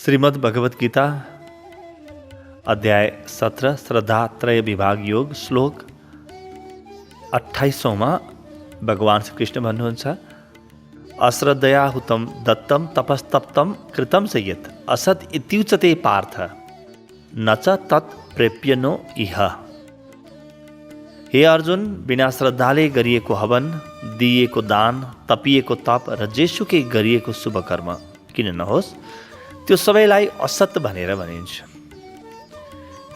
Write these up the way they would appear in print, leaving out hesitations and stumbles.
श्रीमद् भगवत गीता अध्याय 17 श्रद्धा त्रय विभाग योग श्लोक 28 भगवान श्री कृष्ण भन्नुहुन्छ अश्रद्धया हुतम दत्तम तपस्तप्तम कृतम संयत असत इत्युच्यते पार्थ न च तत् प्रेप्यनो इह। हे अर्जुन, बिना श्रद्धाले गरिएको हवन, दिएको दान, तपिएको तप र जेसुकै गरिएको शुभ कर्म किन नहोस्, त्यो सबैलाई असत भनेर भनिन्छ।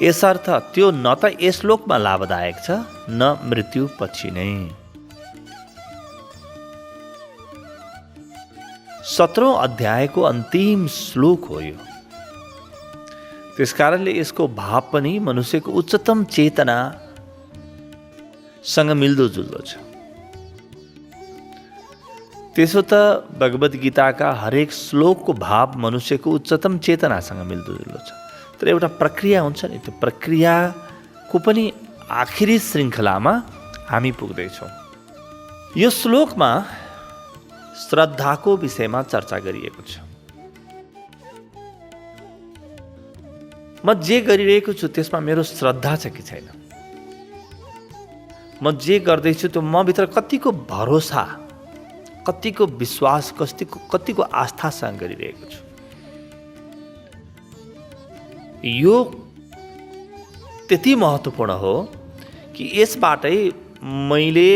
यसर्थ त्यो न त यस लोकमा लाभदायक छ न मृत्यु पछि नै। 17औं अध्यायको अन्तिम श्लोक हो यो। त्यसकारणले यसको भाव पनि मनुष्यको उच्चतम चेतना सँग मिल्दोजुल्दो छ। त्यसो त भगवत गीताका हरेक श्लोकको भाव मनुष्यको उच्चतम चेतनासँग मिल्दोजुल्दो छ। तर एउटा प्रक्रिया हुन्छ नि, त्यो प्रक्रियाको पनि आखिरी श्रृङ्खलामा हामी पुग्दैछौँ। यो श्लोकमा श्रद्धाको विषयमा चर्चा गरिएको छ। म जे गरिरहेको छु त्यसमा मेरो श्रद्धा छ कि छैन, म जे गर्दैछु त्यो म भित्र कतिको भरोसा, कतिको विश्वास, कतिको आस्थासँग गरिरहेको छु। यो त्यति महत्त्वपूर्ण हो कि यसबाटै मैले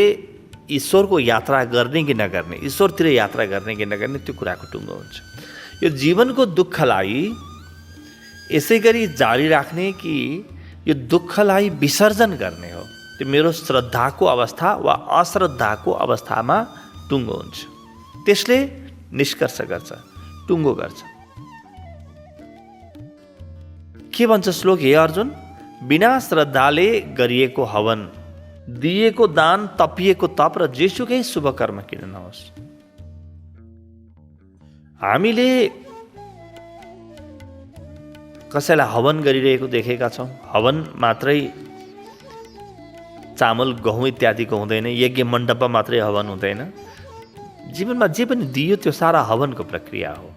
ईश्वरको यात्रा गर्ने कि नगर्ने, ईश्वरतिर यात्रा गर्ने कि नगर्ने त्यो कुराको टुङ्गो हुन्छ। यो जीवनको दुःखलाई यसै गरी जारी राख्ने कि यो दुःखलाई विसर्जन गर्ने हो, त्यो मेरो श्रद्धाको अवस्था वा अश्रद्धाको अवस्थामा टुङ्गो हुन्छ। त्यसले निष्कर्ष गर्छ, टुङ्गो गर्छ। के भन्छ श्लोक? हे अर्जुन, बिना श्रद्धाले गरिएको हवन, दिएको दान, तपिएको तप र जेसुकै शुभ कर्म किन नहोस्। हामीले कसैलाई हवन गरिरहेको देखेका छौँ। हवन मात्रै चामल, गहुँ इत्यादिको हुँदैन, यज्ञ मण्डपमा मात्रै हवन हुँदैन। जीवनमा जे पनि दियो त्यो सारा हवनको प्रक्रिया हो।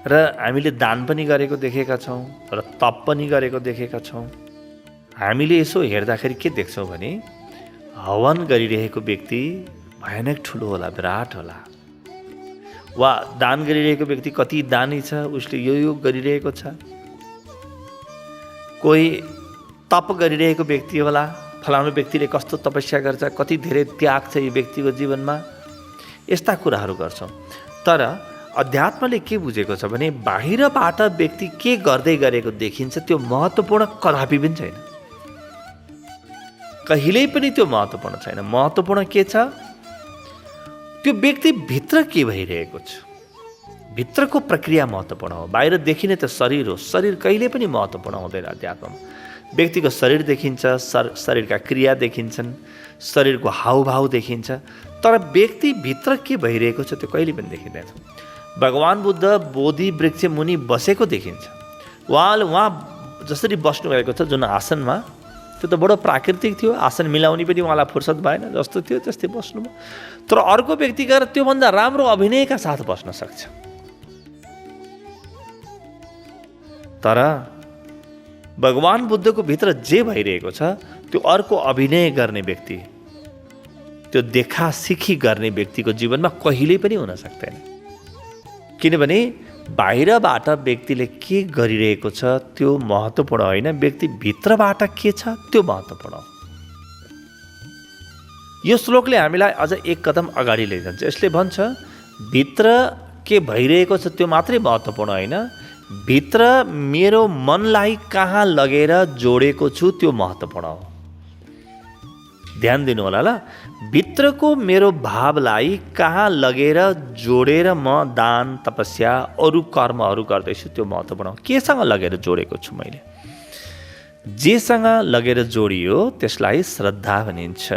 र हामीले दान पनि गरेको देखेका छौँ र तप पनि गरेको देखेका छौँ। हामीले यसो हेर्दाखेरि के देख्छौँ भने हवन गरिरहेको व्यक्ति भयानक ठुलो होला, विराट होला, वा दान गरिरहेको व्यक्ति कति दानी छ, उसले यो गरिरहेको छ। कोही तप गरिरहेको व्यक्ति होला, फलानु व्यक्तिले कस्तो तपस्या गर्छ, कति धेरै त्याग छ यो व्यक्तिको जीवनमा, यस्ता कुराहरू गर्छौँ। तर अध्यात्मले के बुझेको छ भने बाहिरबाट व्यक्ति के गर्दै गरेको देखिन्छ त्यो महत्त्वपूर्ण कदापि पनि छैन, कहिल्यै पनि त्यो महत्त्वपूर्ण छैन। महत्त्वपूर्ण के छ? त्यो व्यक्ति भित्र के भइरहेको छ, भित्रको प्रक्रिया महत्त्वपूर्ण हो। बाहिर देखिने त शरीर हो, शरीर कहिले पनि महत्त्वपूर्ण हुँदैन अध्यात्ममा। व्यक्तिको शरीर देखिन्छ, शरीरका क्रिया देखिन्छन्, शरीरको हावभाव देखिन्छ, तर व्यक्ति भित्र के भइरहेको छ त्यो कहिले पनि देखिँदैन। भगवान बुद्ध बोधि वृक्ष मुनि बसेको देखिन्छ। उहाँ जसरी बस्नुभएको छ जुन आसनमा, त्यो त बडो प्राकृतिक थियो। आसन मिलाउने पनि उहाँलाई फुर्सद भएन, जस्तो थियो त्यस्तै बस्नुभयो। तर अर्को व्यक्ति गएर त्योभन्दा राम्रो अभिनयका साथ बस्न सक्छ। तर भगवान बुद्धको भित्र जे भइरहेको छ त्यो अर्को अभिनय गर्ने व्यक्ति, त्यो देखा सिखी गर्ने व्यक्तिको जीवनमा कहिल्यै पनि हुन सक्दैन। किनभने बाहिरबाट व्यक्तिले के गरिरहेको छ त्यो महत्त्वपूर्ण होइन, व्यक्ति भित्रबाट के छ त्यो महत्त्वपूर्ण हो। यो श्लोकले हामीलाई अझ एक कदम अगाडि लैजान्छ। यसले भन्छ भित्र के भइरहेको छ त्यो मात्रै महत्त्वपूर्ण होइन, भित्र मेरो मनलाई कहाँ लगेर जोडेको छु त्यो महत्त्वपूर्ण हो। ध्यान दिनु होला ल। भित्रको मेरो भावलाई कहाँ लगेर जोडेर म दान, तपस्या, अरू कर्महरू गर्दैछु त्यो महत्त्वपूर्ण हो। केसँग लगेर जोडेको छु मैले? जेसँग लगेर जोडियो त्यसलाई श्रद्धा भनिन्छ।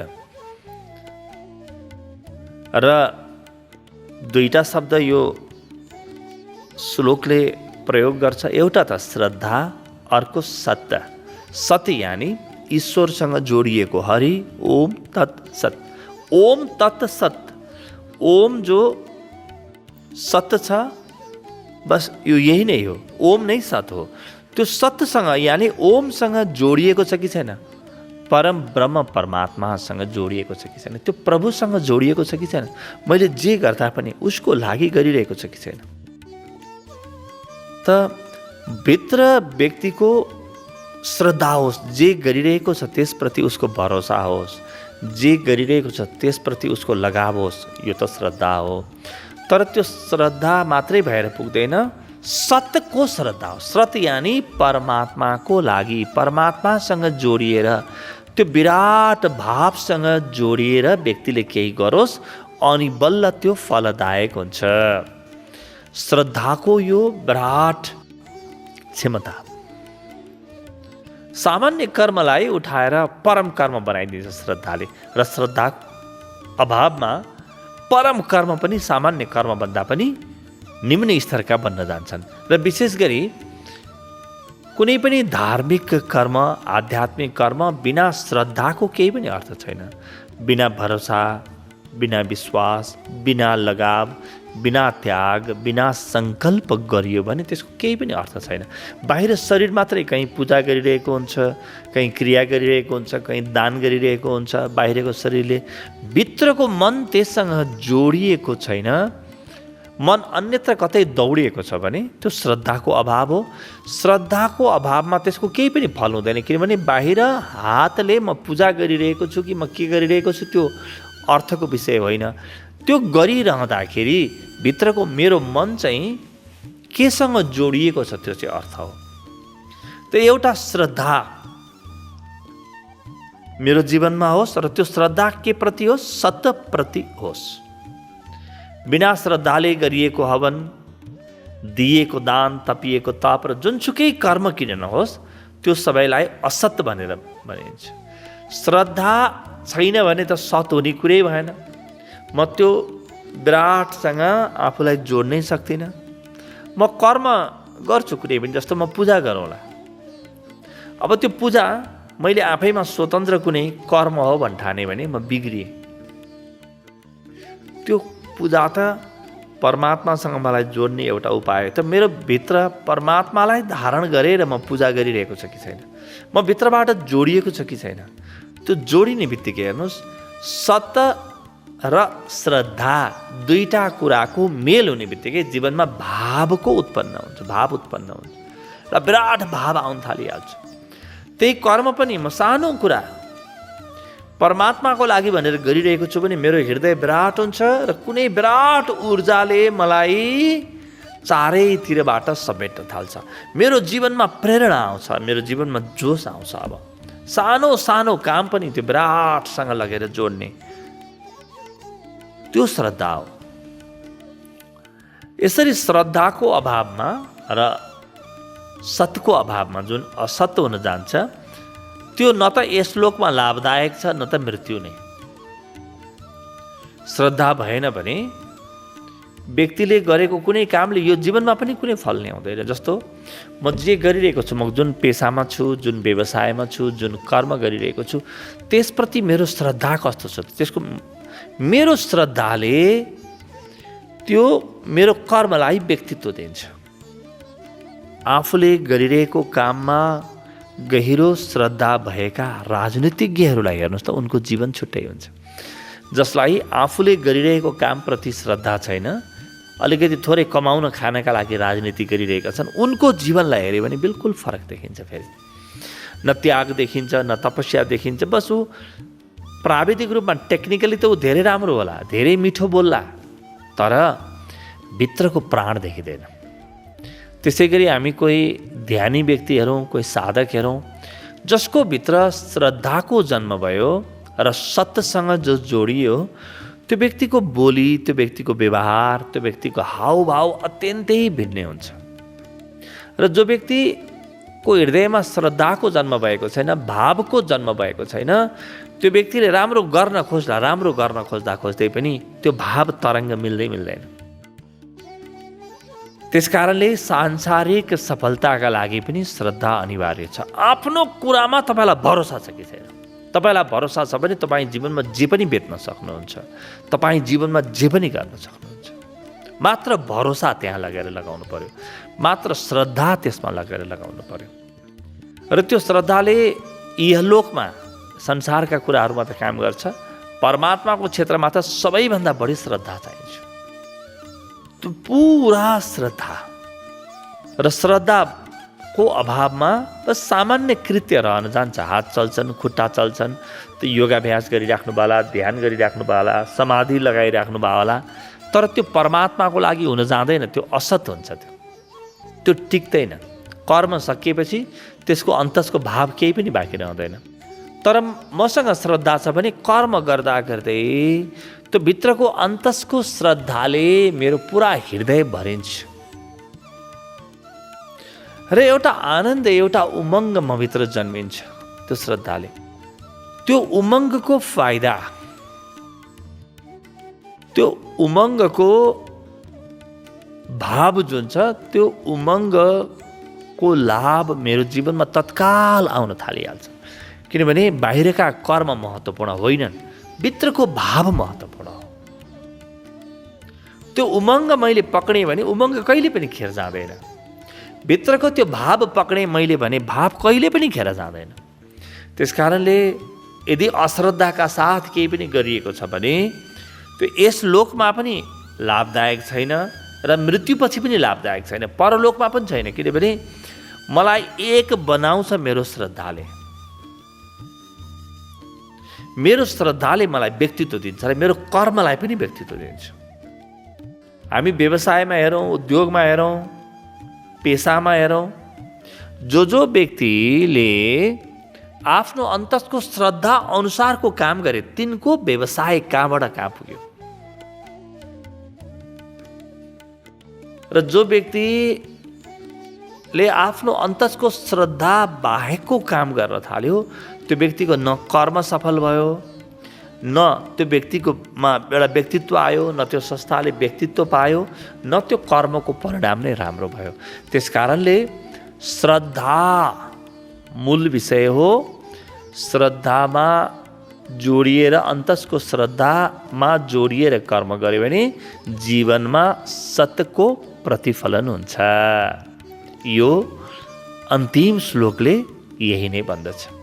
र दुईटा शब्द यो श्लोकले प्रयोग गर्छ। एउटा त श्रद्धा, अर्को सत्य। सत्य यानी ईश्वरसँग जोडिएको। हरि ओम तत् सत। ओम तत् सत, ओम जो सत्य छ, बस यो यही नै हो, ओम नै सत्य हो। त्यो सत्यसँग यानि ओमसँग जोडिएको छ कि छैन, परम ब्रह्म परमात्मासँग जोडिएको छ कि छैन, त्यो प्रभुसँग जोडिएको छ कि छैन, मैले जे गर्दा पनि उसको लागि गरिरहेको छ कि छैन। त भित्र व्यक्तिको श्रद्धा होस्, जे गरिरहेको छ त्यसप्रति उसको भरोसा होस्, जे गरिरहेको छ त्यसप्रति उसको लगाव होस्, यो त श्रद्धा हो। तर त्यो श्रद्धा मात्रै भएर पुग्दैन, सत्यको श्रद्धा हो। सत्य यानि परमात्माको लागि, परमात्मासँग जोडिएर, त्यो विराट भावसँग जोडिएर व्यक्तिले केही गरोस् अनि बल्ल त्यो फलदायक हुन्छ। श्रद्धाको यो विराट क्षमता सामान्य कर्मलाई उठाएर परम कर्म बनाइदिन्छ श्रद्धाले, र श्रद्धा अभावमा परम कर्म पनि सामान्य कर्मभन्दा पनि निम्न स्तरका बन्न जान्छन्। र विशेष गरी कुनै पनि धार्मिक कर्म, आध्यात्मिक कर्म बिना श्रद्धाको केही पनि अर्थ छैन। बिना भरोसा, बिना विश्वास, बिना लगाव, बिना त्याग, बिना सङ्कल्प गरियो भने त्यसको केही पनि अर्थ छैन। बाहिर शरीर मात्रै कहीँ पूजा गरिरहेको हुन्छ, कहीँ क्रिया गरिरहेको हुन्छ, कहीँ दान गरिरहेको हुन्छ बाहिरको शरीरले, भित्रको मन त्यससँग जोडिएको छैन, मन अन्यत्र कतै दौडिएको छ भने त्यो श्रद्धाको अभाव हो। श्रद्धाको अभावमा त्यसको केही पनि फल हुँदैन, किनभने बाहिर हातले म पूजा गरिरहेको छु कि म के गरिरहेको छु त्यो अर्थको विषय होइन। त्यो गरिरहँदाखेरि भित्रको मेरो मन चाहिँ केसँग जोडिएको छ त्यो चाहिँ अर्थ हो। त एउटा श्रद्धा मेरो जीवनमा होस्, र त्यो श्रद्धा के प्रति होस्, सत्य प्रति होस्। बिना श्रद्धाले गरिएको हवन, दिएको दान, तपिएको तप र जुनसुकै कर्म किन नहोस्, त्यो सबैलाई असत्य भनेर भनिन्छ। श्रद्धा छैन भने त सत हुने कुरै भएन। म त्यो विराटसँग आफूलाई जोड्नै सक्दिनँ। म कर्म गर्छु कुनै पनि, जस्तो म पूजा गरौँला, अब त्यो पूजा मैले आफैमा स्वतन्त्र कुनै कर्म हो भन् ठाने भने म बिग्रिएँ। त्यो पूजा त परमात्मासँग मलाई जोड्ने एउटा उपाय हो। त मेरो भित्र परमात्मालाई धारण गरेर म पूजा गरिरहेको छ कि छैन, म भित्रबाट जोडिएको छ कि छैन। त्यो जोडिने बित्तिकै हेर्नुहोस्, सत्य र श्रद्धा दुईटा कुराको मेल हुने बित्तिकै जीवनमा भावको उत्पन्न हुन्छ, भाव उत्पन्न हुन्छ र विराट भाव आउन थालिहाल्छ। त्यही कर्म पनि म सानो कुरा परमात्माको लागि भनेर गरिरहेको छु भने मेरो हृदय विराट हुन्छ र कुनै विराट ऊर्जाले मलाई चारैतिरबाट समेट्न थाल्छ। मेरो जीवनमा प्रेरणा आउँछ, मेरो जीवनमा जोस आउँछ। अब सानो सानो काम पनि त्यो विराटसँग लगेर जोड्ने त्यो श्रद्धा हो। यसरी श्रद्धाको अभावमा र सत्यको अभावमा जुन असत्य हुन जान्छ, त्यो न त यस लोकमा लाभदायक छ न त मृत्यु नै। श्रद्धा भएन भने व्यक्तिले गरेको कुनै कामले यो जीवनमा पनि कुनै फल नै आउँदैन। जस्तो म जे गरिरहेको छु, म जुन पेसामा छु, जुन व्यवसायमा छु, जुन कर्म गरिरहेको छु, त्यसप्रति मेरो श्रद्धा कस्तो छ, त्यसको मेरो श्रद्धाले त्यो मेरो कर्मलाई व्यक्तित्व दिन्छ। आफूले गरिरहेको काममा गहिरो श्रद्धा भएका राजनीतिज्ञहरूलाई हेर्नुहोस् त, उनको जीवन छुट्टै हुन्छ। जसलाई आफूले गरिरहेको कामप्रति श्रद्धा छैन, अलिकति थोरै कमाउन खानका लागि राजनीति गरिरहेका छन्, उनको जीवनलाई हेऱ्यो भने बिल्कुल फरक देखिन्छ। फेरि न त्याग देखिन्छ, न तपस्या देखिन्छ। बस ऊ प्राविधिक रूपमा टेक्निकली त ऊ धेरै राम्रो होला, धेरै मिठो बोल्ला, तर भित्रको प्राण देखिँदैन। त्यसै गरी हामी कोही ध्यानी व्यक्ति हेरौँ, कोही साधक हेरौँ, जसको भित्र श्रद्धाको जन्म भयो र सत्यसँग जो जोडियो, त्यो व्यक्तिको बोली, त्यो व्यक्तिको व्यवहार, त्यो व्यक्तिको हावभाव अत्यन्तै भिन्नै हुन्छ। र जो व्यक्तिको हृदयमा श्रद्धाको जन्म भएको छैन, भावको जन्म भएको छैन, त्यो व्यक्तिले राम्रो गर्न खोज्दा खोज्दै पनि त्यो भाव तरङ्ग मिल्दैन। त्यसकारणले सांसारिक सफलताका लागि पनि श्रद्धा अनिवार्य छ। आफ्नो कुरामा तपाईँलाई भरोसा छ कि छैन? तपाईँलाई भरोसा छ भने तपाईँ जीवनमा जे पनि बेच्न सक्नुहुन्छ, तपाईँ जीवनमा जे पनि गर्न सक्नुहुन्छ। मात्र भरोसा त्यहाँ लगेर लगाउनु पर्यो, मात्र श्रद्धा त्यसमा लगेर लगाउनु पर्यो। र त्यो श्रद्धाले इहलोकमा संसारका कुराहरूमा त काम गर्छ, परमात्माको क्षेत्रमा त सबैभन्दा बढी श्रद्धा चाहिन्छ। त्यो पुरा श्रद्धा र श्रद्धाको अभावमा सामान्य कृत्य रहन जान्छ। हात चल्छन्, खुट्टा चल्छन्, त्यो योगाभ्यास गरिराख्नुवाला, ध्यान गरिराख्नुवाला, समाधि लगाइराख्नुवाला, तर त्यो परमात्माको लागि हुन जाँदैन, त्यो असत हुन्छ, त्यो टिक्दैन। कर्म सकिएपछि त्यसको अन्तस्को भाव केही पनि बाँकी रहँदैन। तर मसँग श्रद्धा छ भने कर्म गर्दा गर्दै त्यो भित्रको अन्तस्को श्रद्धाले मेरो पुरा हृदय भरिन्छ र एउटा आनन्द, एउटा उमङ्ग मभित्र जन्मिन्छ त्यो श्रद्धाले। त्यो उमङ्गको फाइदा, त्यो उमङ्गको भाव जुन छ, त्यो उमङ्गको लाभ मेरो जीवनमा तत्काल आउन थालिहाल्छ। किनभने बाहिरका कर्म महत्त्वपूर्ण होइनन्, भित्रको भाव महत्त्वपूर्ण हो। त्यो उमङ्ग मैले पक्रेँ भने उमङ्ग कहिले पनि खेर जाँदैन। भित्रको त्यो भाव पक्रेँ मैले भने भाव कहिले पनि खेर जाँदैन। त्यस कारणले यदि अश्रद्धाका साथ केही पनि गरिएको छ भने त्यो यस लोकमा पनि लाभदायक छैन र मृत्युपछि पनि लाभदायक छैन, परलोकमा पनि छैन। किनभने मलाई एक बनाउँछ मेरो श्रद्धाले, मेरो श्रद्धाले मलाई व्यक्तित्व दिन्छ र मेरो कर्मलाई पनि व्यक्तित्व दिन्छ। हामी व्यवसायमा हेरौँ, उद्योगमा हेरौँ, पेसामा हेरौँ, जो व्यक्तिले आफ्नो अन्तस्को श्रद्धा अनुसारको काम गरे तिनको व्यवसाय कहाँबाट कहाँ पुग्यो। र जो व्यक्तिले आफ्नो अन्तस्को श्रद्धा बाहेकको काम गर्न थाल्यो त्यो व्यक्तिको न कर्म सफल भयो, न त्यो व्यक्तिकोमा एउटा व्यक्तित्व आयो, न त्यो संस्थाले व्यक्तित्व पायो, न त्यो कर्मको परिणाम नै राम्रो भयो। त्यस कारणले श्रद्धा मूल विषय हो। श्रद्धामा जोडिएर, अन्तस्को श्रद्धामा जोडिएर कर्म गर्यो भने जीवनमा सत्यको प्रतिफलन हुन्छ। यो अन्तिम श्लोकले यही नै भन्दछ।